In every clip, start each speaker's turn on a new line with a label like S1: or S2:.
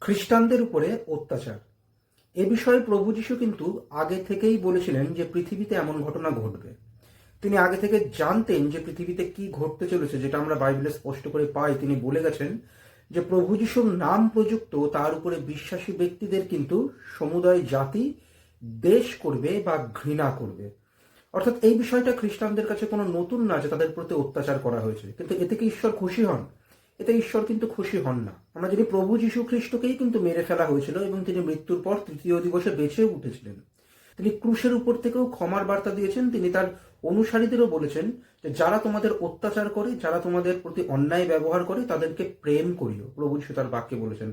S1: খ্রিস্টানদের উপরে অত্যাচার এ বিষয়ে প্রভু যীশু কিন্তু আগে থেকেই বলেছিলেন যে পৃথিবীতে এমন ঘটনা ঘটবে। তিনি আগে থেকে জানতেন যে পৃথিবীতে কি ঘটতে চলেছে, যেটা আমরা বাইবেলে স্পষ্ট করে পাই। তিনি বলে গেছেন যে প্রভু যীশুর নাম প্রযুক্ত তার উপরে বিশ্বাসী ব্যক্তিদের কিন্তু সমুদয় জাতি দেশ করবে বা ঘৃণা করবে। অর্থাৎ এই বিষয়টা খ্রিস্টানদের কাছে কোনো নতুন না যে তাদের প্রতি অত্যাচার করা হয়েছে, কিন্তু এতে কি ঈশ্বর খুশি হন? এতে ঈশ্বর কিন্তু খুশি হন না। আমরা যদি প্রভু যীশু খ্রিস্টকেই কিন্তু মেরে ফেলা হয়েছিল এবং তিনি মৃত্যুর পর তৃতীয় দিবসে বেঁচে উঠেছিলেন। তিনি ক্রুশের উপর থেকেও ক্ষমার বার্তা দিয়েছেন। তিনি তার অনুসারীদেরও বলেছেন যে যারা তোমাদের অত্যাচার করে, যারা তোমাদের প্রতি অন্যায় ব্যবহার করে, তাদেরকে প্রেম করিও। প্রভু যীশু তার বাক্যে বলেছেন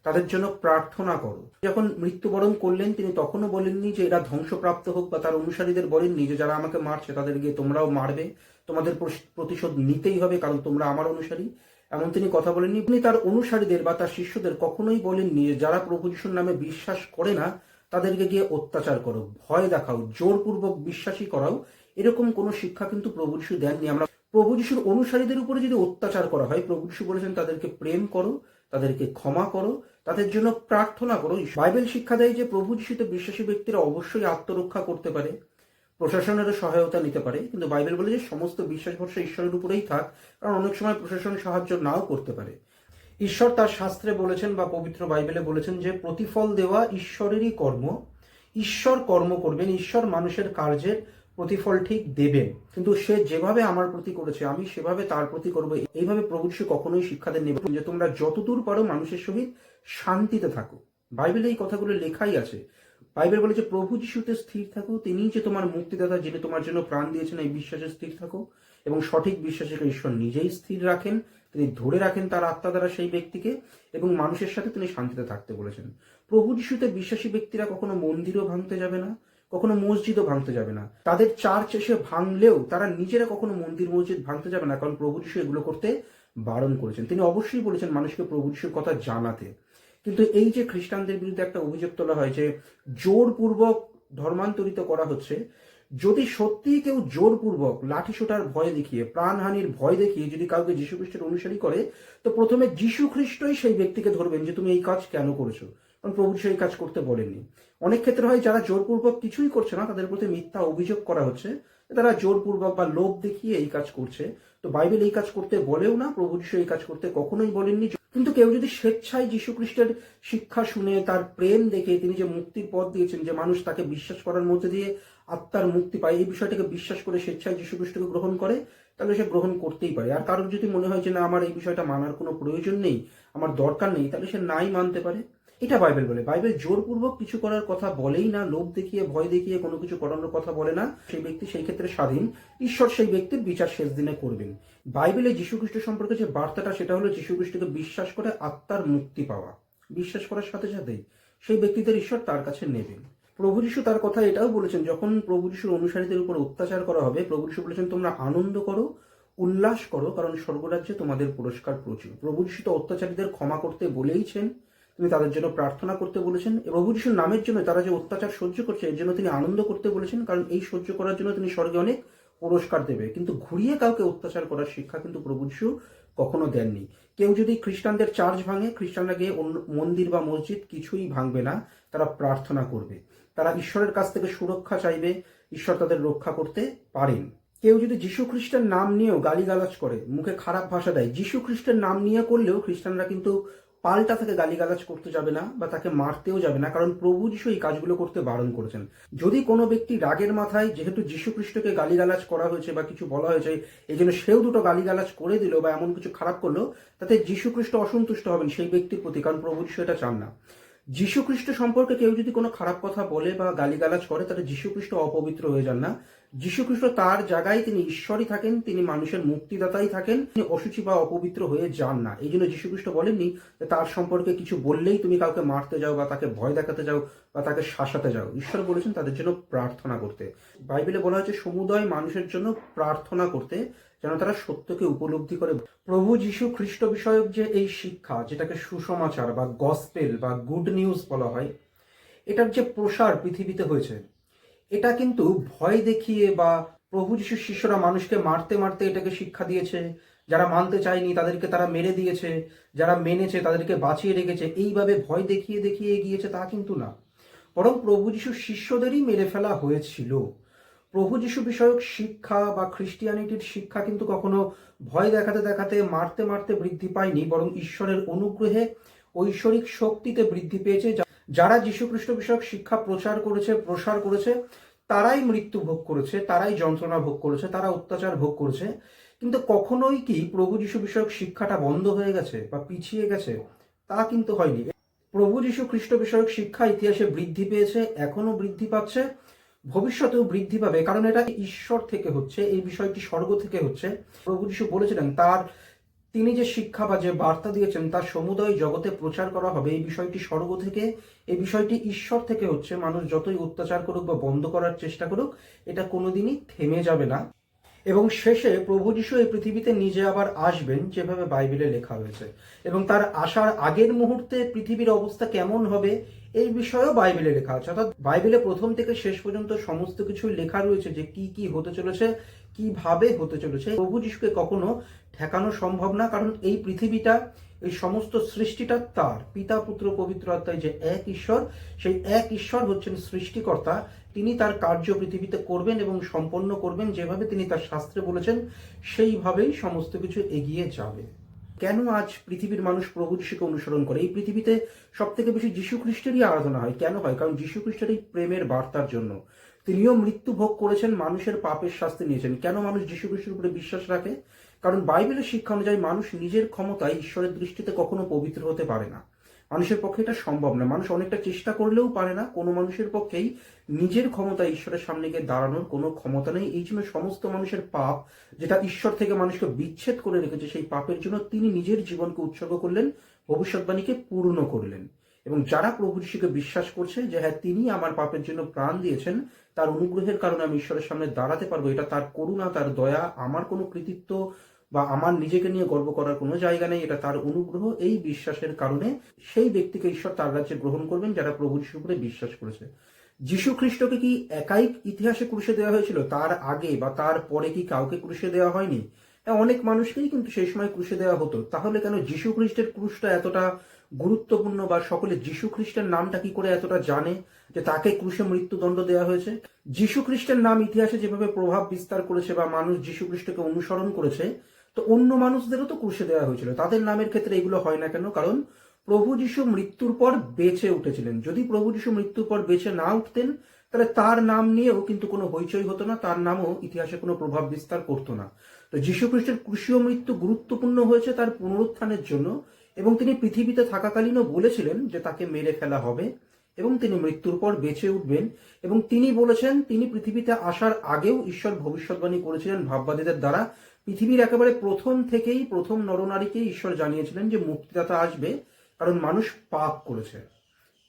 S1: তাদের জন্য প্রার্থনা করো। যখন মৃত্যুবরণ করলেন তিনি তখনও বলেননি যে এরা ধ্বংসপ্রাপ্ত হোক, বা তার অনুসারীদের বলেননি যে যারা আমাকে মারছে তাদের গিয়ে তোমরাও মারবে, তোমাদের প্রতিশোধ নিতেই হবে কারণ তোমরা আমার অনুসারী। এমন তিনি কথা বলেননি। তিনি তার অনুসারীদের বা তার শিষ্যদের কখনোই বলেননি যে যারা প্রভু যীশুর নামে বিশ্বাস করে না তাদেরকে গিয়ে অত্যাচার করো, ভয় দেখাও, জোরপূর্বক বিশ্বাসী করাও। এরকম কোনো শিক্ষা কিন্তু প্রভু যীশু দেননি। আমরা প্রভু যীশুর অনুসারীদের উপরে যদি অত্যাচার করা হয়, প্রভু যীশু বলেছেন তাদেরকে প্রেম করো, তাদেরকে ক্ষমা করো, তাদের জন্য প্রার্থনা করো। বাইবেল শিক্ষা দেয় যে প্রভু যীশুতে বিশ্বাসী ব্যক্তিরা অবশ্যই আত্মরক্ষা করতে পারে, প্রশাসনেরও সহায়তা নিতে পারে, কিন্তু বাইবেল বলে যে সমস্ত বিশ্বাস ভরসা ঈশ্বরের উপরেই থাক, কারণ অনেক সময় প্রশাসন সাহায্য নাও করতে পারে। ঈশ্বর তার শাস্ত্রে বলেছেন বা পবিত্র বাইবেলে বলেছেন যে প্রতিফল দেওয়া ঈশ্বরেরই কর্ম। ঈশ্বর কর্ম করবেন, ঈশ্বর মানুষের কার্যের প্রতিফল ঠিক দেবেন, কিন্তু সে যেভাবে আমার প্রতি করেছে আমি সেভাবে তার প্রতি করবো। এইভাবে প্রভু যীশু কখনোই শিক্ষা দেননি যে তোমরা যতদূর পারো মানুষের সহিত শান্তিতে থাকো। বাইবেলে এই কথাগুলো লেখাই আছে। বাইবেল বলে যে প্রভু যীশুতে স্থির থাকো, তিনি যে তোমার মুক্তিদাতা, যিনি তোমার জন্য প্রাণ দিয়েছেন, এই বিশ্বাসে স্থির থাকো। এবং সঠিক বিশ্বাসে ঈশ্বর নিজেই স্থির রাখেন, তিনি ধরে রাখেন তার আত্মা দ্বারা সেই ব্যক্তিকে, এবং মানুষের সাথে তিনি শান্তিতে থাকতে বলেছেন। প্রভু যীশুতে বিশ্বাসী ব্যক্তিরা কখনো মন্দিরও ভাঙতে যাবে না, কখনো মসজিদও ভাঙতে যাবে না। তাদের চার্চ এসে ভাঙলেও তারা নিজেরা কখনো মন্দির মসজিদ ভাঙতে যাবে না, কারণ প্রভু যীশু এগুলো করতে বারণ করেছেন। তিনি অবশ্যই বলেছেন মানুষকে প্রভু যীশুর কথা জানাতে। কিন্তু এই যে খ্রিস্টানদের বিরুদ্ধে একটা অভিযোগ তোলা হয় যে জোরপূর্বক ধর্মান্তরিত করা হচ্ছে, যদি সত্যিই কেউ জোরপূর্বক লাঠিসোঁটার ভয় দেখিয়ে, প্রাণহানির ভয় দেখিয়ে যদি কাউকে যীশু খ্রিস্টের অনুসারী করে, তো প্রথমে যীশু খ্রিস্টই সেই ব্যক্তিকে ধরবেন যে তুমি এই কাজ কেন করেছো, কারণ প্রভু সেই কাজ করতে বলেননি। অনেক ক্ষেত্রে হয় যারা জোরপূর্বক কিছুই করছে না তাদের প্রতি মিথ্যা অভিযোগ করা হচ্ছে, তারা জোরপূর্বক বা লোভ দেখিয়ে এই কাজ করছে। তো বাইবেল এই কাজ করতে বলেও না, প্রভু যীশু এই কাজ করতে কখনোই বলেননি। কিন্তু কেউ যদি স্বেচ্ছায় যীশু খ্রিস্টের শিক্ষা শুনে, তার প্রেম দেখে, তিনি যে মুক্তির পথ দিয়েছেন, যে মানুষ তাকে বিশ্বাস করার মধ্যে দিয়ে আত্মার মুক্তি পায়, এই বিষয়টাকে বিশ্বাস করে স্বেচ্ছায় যীশু খ্রিস্টকে গ্রহণ করে, তাহলে সে গ্রহণ করতেই পারে। আর কারোর যদি মনে হয় যে না আমার এই বিষয়টা মানার কোনো প্রয়োজন নেই, আমার দরকার নেই, তাহলে সে নাই মানতে পারে। এটা বাইবেল বলে। বাইবেল জোরপূর্বক কিছু করার কথা বলেই না, লোভ দেখিয়ে ভয় দেখিয়ে কোনো কিছু করানোর কথা বলে না। সেই ব্যক্তি সেই ক্ষেত্রে স্বাধীন, ঈশ্বর সেই ব্যক্তির বিচার শেষ দিনে করবেন। বাইবেলে যীশু খ্রিস্ট সম্পর্কে যে বার্তাটা, সেটা হলো যীশু খ্রিস্টকে বিশ্বাস করে আত্মার মুক্তি পাওয়া। বিশ্বাস করার সাথে সাথেই সেই ব্যক্তিদের ঈশ্বর তার কাছে নেবেন। প্রভু যীশু তার কথা এটাও বলেছেন, যখন প্রভু যীশুর অনুসারীদের উপর অত্যাচার করা হবে, প্রভু যীশু বলেছেন তোমরা আনন্দ করো, উল্লাস করো, কারণ স্বর্গরাজ্যে তোমাদের পুরস্কার প্রচুর। প্রভু যীশু তো অত্যাচারীদের ক্ষমা করতে বলেইছেন, তিনি তাদের জন্য প্রার্থনা করতে বলেছেন। প্রভু যীশুর নামের জন্য তারা যে অত্যাচার সহ্য করছে এর জন্য তিনি আনন্দ করতে বলেছেন, কারণ এই সহ্য করার জন্য তিনি স্বর্গে অনেক পুরস্কার দেবে। কিন্তু ঘুরিয়ে কাউকে অত্যাচার করার শিক্ষা কিন্তু প্রভু যীশু কখনো দেননি। কেউ যদি খ্রিস্টানদের চার্চ ভাঙে, খ্রিস্টানরা গিয়ে মন্দির বা মসজিদ কিছুই ভাঙবে না, তারা প্রার্থনা করবে, তারা ঈশ্বরের কাছ থেকে সুরক্ষা চাইবে, ঈশ্বর তাদের রক্ষা করতে পারেন। কেউ যদি যীশু খ্রিস্টের নাম নিয়েও গালিগালাজ করে, মুখে খারাপ ভাষা দেয়, যীশু খ্রিস্টের নাম নিয়ে করলেও খ্রিস্টানরা কিন্তু পাল্টা তাকে গালিগালাজ করতে যাবে না বা তাকে মারতেও যাবে না, কারণ প্রভু যীশু এই কাজগুলো করতে বারণ করেছেন। যদি কোনো ব্যক্তি রাগের মাথায়, যেহেতু যীশু খ্রিস্টকে গালিগালাজ করা হয়েছে বা কিছু বলা হয়েছে, এই জন্য সেও দুটো গালিগালাজ করে দিল বা এমন কিছু খারাপ করলো, তাতে যীশু খ্রিস্ট অসন্তুষ্ট হবেন সেই ব্যক্তির প্রতি, কারণ প্রভু যীশু এটা চান না। যীশু খ্রিস্ট সম্পর্কে কেউ যদি কোনো খারাপ কথা বলে বা গালিগালাজ করে, তাহলে যীশু খ্রিস্ট অপবিত্র হয়ে যান না। যীশু খ্রিস্ট তার জায়গায় তিনি ঈশ্বরই থাকেন, তিনি মানুষের মুক্তিদাতাই থাকেন, তিনি অসুচি বা অপবিত্র হয়ে যান না। এই জন্য যীশু খ্রিস্ট বলেননি যে তার সম্পর্কে কিছু বললেই তুমি কাউকে মারতে যাও বা তাকে ভয় দেখাতে যাও বা তাকে শাসাতে যাও। ঈশ্বর বলেছেন তাদের জন্য প্রার্থনা করতে। বাইবেলে বলা হয়েছে সমুদয় মানুষের জন্য প্রার্থনা করতে, যেন তারা সত্যকে উপলব্ধি করে। প্রভু যীশু খ্রিস্ট বিষয়ক যে এই শিক্ষা, যেটাকে সুসমাচার বা গসপেল বা গুড নিউজ বলা হয়, এটার যে প্রসার পৃথিবীতে হয়েছে, এটা কিন্তু ভয় দেখিয়ে বা প্রভু যীশুর শিষ্যরা মানুষকে মারতে মারতে এটাকে শিক্ষা দিয়েছে, যারা মানতে চায়নি তাদেরকে তারা মেরে দিয়েছে, যারা মেনেছে তাদেরকে বাঁচিয়ে রেখেছে, এইভাবে ভয় দেখিয়ে দেখিয়ে এগিয়েছে তা কিন্তু না। বরং প্রভু যিশুর শিষ্যদেরই মেরে ফেলা হয়েছিল। প্রভু যিশু বিষয়ক শিক্ষা বা খ্রিস্টিয়ানিটির শিক্ষা কিন্তু কখনো ভয় দেখাতে দেখাতে মারতে মারতে বৃদ্ধি পায়নি, বরং ঈশ্বরের অনুগ্রহে ঐশ্বরিক শক্তিতে বৃদ্ধি পেয়েছে। যারা যীশু খ্রিস্ট বিষয়ক শিক্ষা প্রসার করেছে তারাই মৃত্যু ভোগ করেছে, তারাই যন্ত্রণা ভোগ করেছে, তারা অত্যাচার ভোগ করেছে। কিন্তু কখনোই কি প্রভু যীশু বিষয়ক শিক্ষাটা বন্ধ হয়ে গেছে বা পিছিয়ে গেছে? তা কিন্তু হয়নি। প্রভু যীশু খ্রিস্ট বিষয়ক শিক্ষা ইতিহাসে বৃদ্ধি পেয়েছে, এখনো বৃদ্ধি পাচ্ছে, ভবিষ্যতেও বৃদ্ধি পাবে, কারণ এটা ঈশ্বর থেকে হচ্ছে, এই বিষয়টি স্বর্গ থেকে হচ্ছে। প্রভু যীশু বলেছিলেন তিনি যে শিক্ষা বা যে বার্তা দিয়েছেন তার সমুদয় জগতে প্রচার করা হবে। এই বিষয়টি স্বর্গ থেকে, এই বিষয়টি ঈশ্বর থেকে হচ্ছে। মানুষ যতই অত্যাচার করুক বা বন্ধ করার চেষ্টা করুক, এটা কোনোদিনই থেমে যাবে না। এবং শেষে প্রভু যিশু এই পৃথিবীতে নিজে আবার আসবেন, যেভাবে বাইবেলে লেখা হয়েছে। এবং তার আসার আগের মুহূর্তে পৃথিবীর অবস্থা কেমন হবে এই বিষয়েও বাইবেলে লেখা আছে। অর্থাৎ বাইবেলে প্রথম থেকে শেষ পর্যন্ত সমস্ত কিছু লেখা রয়েছে যে কি কি হতে চলেছে, কিভাবে হতে চলেছে। প্রভু যিশুকে কখনো ঠেকানো সম্ভব না, কারণ এই পৃথিবীটা, এই সমস্ত সৃষ্টিটা তার। পিতা, পুত্র, পবিত্র আত্মায় যে এক ঈশ্বর, সেই এক ঈশ্বর হচ্ছেন সৃষ্টিকর্তা। তিনি তার কার্য পৃথিবীতে করবেন এবং সম্পন্ন করবেন, যেভাবে তিনি তার শাস্ত্রে বলেছেন সেইভাবেই সমস্ত কিছু এগিয়ে যাবে। কেন আজ পৃথিবীর মানুষ প্রভু যিশুকে অনুসরণ করে? এই পৃথিবীতে সব থেকে বেশি যীশু খ্রিস্টেরই আরাধনা হয়। কেন হয়? কারণ যীশু খ্রিস্টের এই প্রেমের বার্তার জন্য। তিনিও মৃত্যু ভোগ করেছেন, মানুষের পাপের শাস্তি নিয়েছেন। কেন মানুষ যীশু খ্রিস্টের উপরে বিশ্বাস রাখে? কারণ বাইবেলের শিক্ষা অনুযায়ী মানুষ নিজের ক্ষমতায় ঈশ্বরের দৃষ্টিতে কখনো পবিত্র হতে পারে না। মানুষের পক্ষে এটা সম্ভব না। মানুষ অনেকটা চেষ্টা করলেও পারে না। কোনো মানুষের পক্ষেই নিজের ক্ষমতা ঈশ্বরের সামনে গিয়ে দাঁড়ানোর কোনো ক্ষমতা নেই। এই জন্য সমস্ত মানুষের পাপ, যেটা ঈশ্বর থেকে মানুষকে বিচ্ছেদ করে রেখেছে, সেই পাপের জন্য তিনি নিজের জীবনকে উৎসর্গ করলেন, ভবিষ্যৎবাণীকে পূর্ণ করলেন। এবং যারা প্রভু যিশুকে বিশ্বাস করছে যে হ্যাঁ, তিনি আমার পাপের জন্য প্রাণ দিয়েছেন, তার অনুগ্রহের কারণে আমি ঈশ্বরের সামনে দাঁড়াতে পারবো, এটা তার করুণা, তার দয়া, আমার কোনো কৃতিত্ব বা আমার নিজেকে নিয়ে গর্ব করার কোনো জায়গা নেই, এটা তার অনুগ্রহ। এই বিশ্বাসের কারণে সেই ব্যক্তিকে ঈশ্বর তার রাজ্যে গ্রহণ করবেন, যারা প্রভু যিশুর উপরে বিশ্বাস করেছে। যীশু খ্রিস্টকে কি একাই ইতিহাসে ক্রুশে দেওয়া হয়েছিল? তার আগে বা তার পরে কি কাউকে ক্রুশে দেওয়া হয়নি? হ্যাঁ, অনেক মানুষকেই কিন্তু সেই সময় ক্রুশে দেওয়া হতো। তাহলে কেন যীশু খ্রিস্টের ক্রুশটা এতটা গুরুত্বপূর্ণ, বা সকলে যীশু খ্রিস্টের নামটা কি করে এতটা জানে যে তাকে ক্রুশে মৃত্যুদণ্ড দেওয়া হয়েছে? যীশু খ্রিস্টের নাম ইতিহাসে যেভাবে প্রভাব বিস্তার করেছে বা মানুষ যীশু খ্রিস্টকে অনুসরণ করেছে, তো অন্য মানুষদেরও তো ক্রুশে দেওয়া হয়েছিল। তাদের নামের ক্ষেত্রে এগুলো হয় না কেন? কারণ প্রভু যিশু মৃত্যুর পর বেঁচে উঠেছিলেন। যদি প্রভু যিশু মৃত্যুর পর বেঁচে না উঠতেন, তাহলে তার নাম নিয়েও কিন্তু কোনো হইচই হতো না, তার নামও ইতিহাসে কোনো প্রভাব বিস্তার করতো না। তো যীশু খ্রিস্টের ক্রুশীয় মৃত্যু গুরুত্বপূর্ণ হয়েছে তার পুনরুত্থানের জন্য। এবং তিনি পৃথিবীতে থাকাকালীনও বলেছিলেন যে তাকে মেরে ফেলা হবে এবং তিনি মৃত্যুর পর বেঁচে উঠবেন। এবং তিনি বলেছেন, তিনি পৃথিবীতে আসার আগেও ঈশ্বর ভবিষ্যৎবাণী করেছিলেন ভাববাদীদের দ্বারা। পৃথিবীর একেবারে প্রথম নরনারীকেই ঈশ্বর জানিয়েছিলেন যে মুক্তিদাতা আসবে, কারণ মানুষ পাপ করেছে।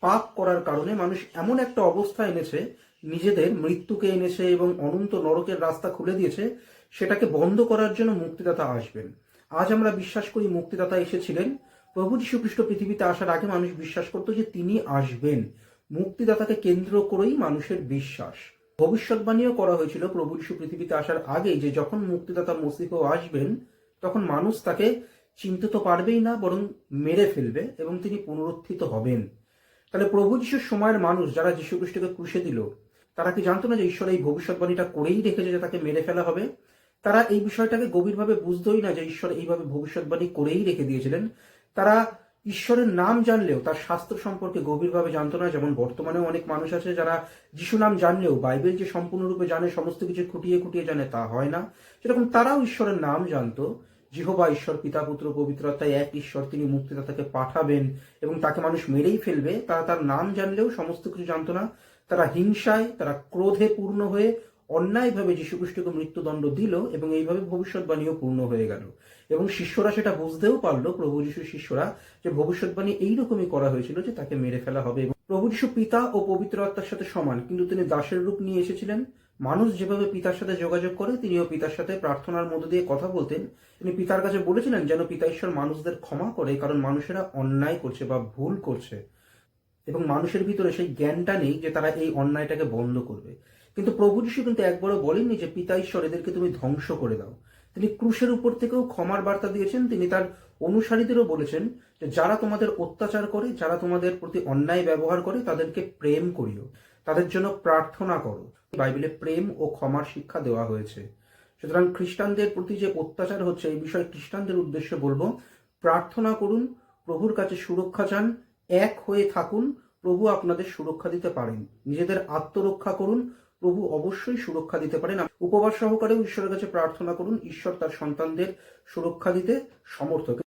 S1: পাপ করার কারণে মানুষ এমন একটা অবস্থা এনেছে, নিজেদের মৃত্যুকে এনেছে এবং অনন্ত নরকের রাস্তা খুলে দিয়েছে। সেটাকে বন্ধ করার জন্য মুক্তিদাতা আসবেন। আজ আমরা বিশ্বাস করি মুক্তিদাতা এসেছিলেন। প্রভু যীশু খ্রিস্ট পৃথিবীতে আসার আগে মানুষ বিশ্বাস করত যে তিনি আসবেন। মুক্তিদাতাকে কেন্দ্র করেই মানুষের বিশ্বাস। ভবিষ্যৎবাণীও করা হয়েছিল প্রভু যীশু পৃথিবীতে আসার আগে যে যখন মুক্তিদাতা মসীহ আসবেন, তখন মানুষ তাকে চিনতে তো পারবেই না, বরং মেরে ফেলবে এবং তিনি পুনরুত্থিত হবেন। তাহলে প্রভু যিশুর সময়ের মানুষ যারা যীশু খ্রিস্টকে ক্রুশে দিল, তারা কি জানতো না যে ঈশ্বর এই ভবিষ্যৎবাণীটা করেই রেখেছে যে তাকে মেরে ফেলা হবে? তারা এই বিষয়টাকে গভীরভাবে বুঝতোই না যে ঈশ্বর এইভাবে ভবিষ্যৎবাণী করেই রেখে দিয়েছিলেন। তারা ঈশ্বরের নাম জানলেও তার শাস্ত্র সম্পর্কে গভীরভাবে জানতো না। যেমন বর্তমানেও অনেক মানুষ আছে যারা যিশু নাম জানলেও বাইবেল যে সম্পূর্ণরূপে জানে, সমস্ত কিছু খুঁটিয়ে খুঁটিয়ে জানে, তা হয় না। যেরকম তারাও ঈশ্বরের নাম জানতো, জিহোবা ঈশ্বর, পিতা, পুত্র, পবিত্র আত্মায় এক ঈশ্বর, তিনি মুক্তিদাতাকে পাঠাবেন এবং তাকে মানুষ মেরেই ফেলবে। তারা তার নাম জানলেও সমস্ত কিছু জানতো না। তারা হিংসায়, তারা ক্রোধে পূর্ণ হয়ে অন্যায়ভাবে যীশু খ্রিস্টকে মৃত্যুদণ্ড দিল এবং এইভাবে ভবিষ্যৎবাণীও পূর্ণ হয়ে গেল। এবং শিষ্যরা সেটা বুঝতেও পারলো, প্রভু যিশুর শিষ্যরা, যে ভবিষ্যৎবাণী এইরকমই করা হয়েছিল যে তাকে মেরে ফেলা হবে। এবং প্রভু যিশু পিতা ও পবিত্র আত্মার সাথে সমান, কিন্তু তিনি দাসের রূপ নিয়ে এসেছিলেন। মানুষ যেভাবে পিতার সাথে যোগাযোগ করে, তিনিও পিতার সাথে প্রার্থনার মধ্যে দিয়ে কথা বলতেন। তিনি পিতার কাছে বলেছিলেন যেন পিতা ঈশ্বর মানুষদের ক্ষমা করে, কারণ মানুষেরা অন্যায় করছে বা ভুল করছে এবং মানুষের ভিতরে সেই জ্ঞানটা নেই যে তারা এই অন্যায়টাকে বন্ধ করবে। কিন্তু প্রভু যিশু কিন্তু একবারও বলেননি যে পিতা ঈশ্বর, এদেরকে তুমি ধ্বংস করে দাও। তিনি ক্রুশের উপর থেকেও ক্ষমার বার্তা দিয়েছেন। তিনি তার অনুসারীদেরও বলেছেন যে যারা তোমাদের অত্যাচার করে, যারা তোমাদের প্রতি অন্যায় ব্যবহার করে, তাদেরকে প্রেম করিও, তাদের জন্য প্রার্থনা করো। বাইবেলে প্রেম ও ক্ষমার শিক্ষা দেওয়া হয়েছে। সুতরাং খ্রিস্টানদের প্রতি যে অত্যাচার হচ্ছে, এই বিষয়ে খ্রিস্টানদের উদ্দেশ্যে বলবো, প্রার্থনা করুন, প্রভুর কাছে সুরক্ষা চান, এক হয়ে থাকুন, প্রভু আপনাদের সুরক্ষা দিতে পারেন। নিজেদের আত্মরক্ষা করুন, প্রভু অবশ্যই সুরক্ষা দিতে পারেন। উপবাস সহকারেও ঈশ্বরের কাছে প্রার্থনা করুন, ঈশ্বর তার সন্তানদের সুরক্ষা দিতে সমর্থ।